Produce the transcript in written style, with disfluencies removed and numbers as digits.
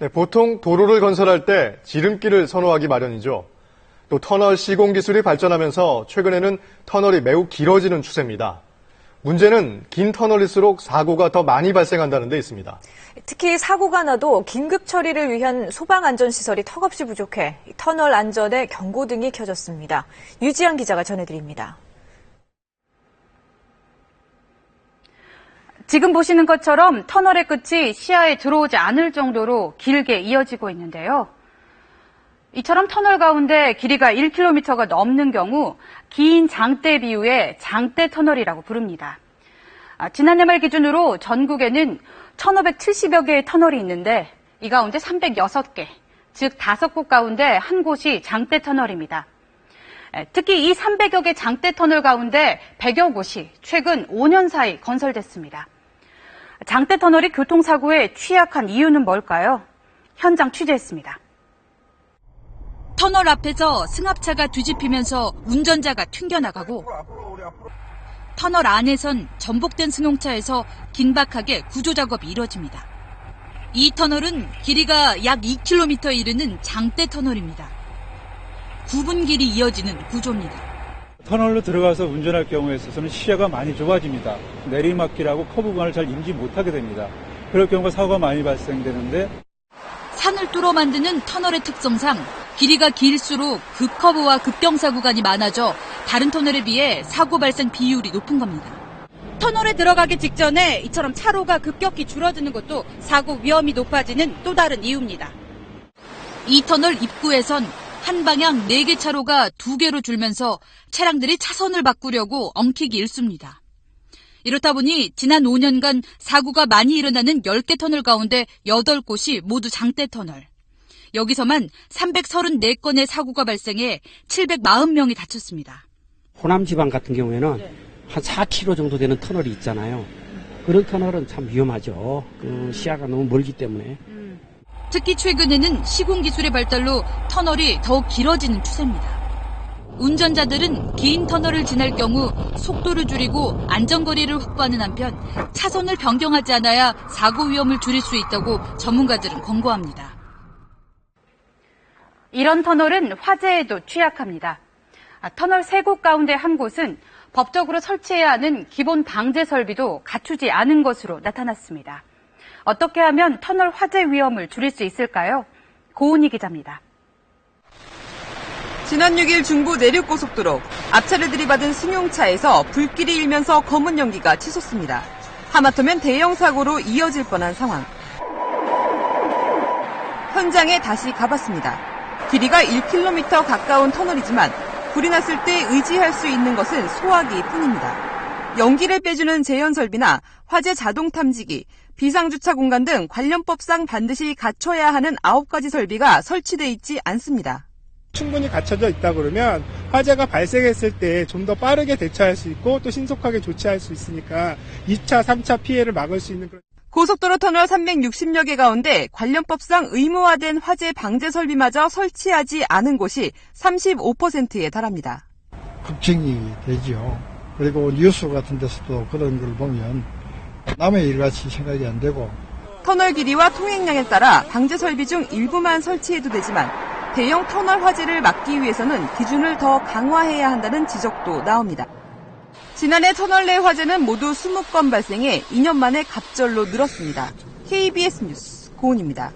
네, 보통 도로를 건설할 때 지름길을 선호하기 마련이죠. 또 터널 시공 기술이 발전하면서 최근에는 터널이 매우 길어지는 추세입니다. 문제는 긴 터널일수록 사고가 더 많이 발생한다는 데 있습니다. 특히 사고가 나도 긴급 처리를 위한 소방안전시설이 턱없이 부족해 터널 안전에 경고등이 켜졌습니다. 유지한 기자가 전해드립니다. 지금 보시는 것처럼 터널의 끝이 시야에 들어오지 않을 정도로 길게 이어지고 있는데요. 이처럼 터널 가운데 길이가 1km가 넘는 경우 긴 장대 비유의 장대 터널이라고 부릅니다. 지난해 말 기준으로 전국에는 1,570여 개의 터널이 있는데 이 가운데 306개, 즉 5곳 가운데 한 곳이 장대 터널입니다. 특히 이 300여 개 장대 터널 가운데 100여 곳이 최근 5년 사이 건설됐습니다. 장대 터널이 교통사고에 취약한 이유는 뭘까요? 현장 취재했습니다. 터널 앞에서 승합차가 뒤집히면서 운전자가 튕겨나가고 터널 안에선 전복된 승용차에서 긴박하게 구조작업이 이뤄집니다. 이 터널은 길이가 약 2km에 이르는 장대 터널입니다. 9분 길이 이어지는 구조입니다. 터널로 들어가서 운전할 경우에 있어서는 시야가 많이 좁아집니다. 내리막길하고 커브 구간을 잘 인지 못하게 됩니다. 그럴 경우가 사고가 많이 발생되는데 산을 뚫어 만드는 터널의 특성상 길이가 길수록 급커브와 급경사 구간이 많아져 다른 터널에 비해 사고 발생 비율이 높은 겁니다. 터널에 들어가기 직전에 이처럼 차로가 급격히 줄어드는 것도 사고 위험이 높아지는 또 다른 이유입니다. 이 터널 입구에선 한 방향 4개 차로가 2개로 줄면서 차량들이 차선을 바꾸려고 엉키기 일쑤입니다. 이렇다 보니 지난 5년간 사고가 많이 일어나는 10개 터널 가운데 8곳이 모두 장대 터널. 여기서만 334건의 사고가 발생해 740명이 다쳤습니다. 호남 지방 같은 경우에는 한 4km 정도 되는 터널이 있잖아요. 그런 터널은 참 위험하죠. 그 시야가 너무 멀기 때문에. 특히 최근에는 시공 기술의 발달로 터널이 더욱 길어지는 추세입니다. 운전자들은 긴 터널을 지날 경우 속도를 줄이고 안전거리를 확보하는 한편 차선을 변경하지 않아야 사고 위험을 줄일 수 있다고 전문가들은 권고합니다. 이런 터널은 화재에도 취약합니다. 터널 3곳 가운데 한 곳은 법적으로 설치해야 하는 기본 방제 설비도 갖추지 않은 것으로 나타났습니다. 어떻게 하면 터널 화재 위험을 줄일 수 있을까요? 고은희 기자입니다. 지난 6일 중부 내륙고속도로 앞차를 들이받은 승용차에서 불길이 일면서 검은 연기가 치솟습니다. 하마터면 대형 사고로 이어질 뻔한 상황. 현장에 다시 가봤습니다. 길이가 1km 가까운 터널이지만 불이 났을 때 의지할 수 있는 것은 소화기뿐입니다. 연기를 빼주는 제연 설비나 화재 자동 탐지기, 비상주차 공간 등 관련법상 반드시 갖춰야 하는 9가지 설비가 설치돼 있지 않습니다. 충분히 갖춰져 있다 그러면 화재가 발생했을 때 좀 더 빠르게 대처할 수 있고 또 신속하게 조치할 수 있으니까 2차, 3차 피해를 막을 수 있는 그런. 고속도로 터널 360여 개 가운데 관련법상 의무화된 화재 방제 설비마저 설치하지 않은 곳이 35%에 달합니다. 걱정이 되죠. 그리고 뉴스 같은 데서도 그런 걸 보면 남의 일같이 생각이 안 되고. 터널 길이와 통행량에 따라 방제 설비 중 일부만 설치해도 되지만 대형 터널 화재를 막기 위해서는 기준을 더 강화해야 한다는 지적도 나옵니다. 지난해 터널 내 화재는 모두 20건 발생해 2년 만에 갑절로 늘었습니다. KBS 뉴스 고은입니다.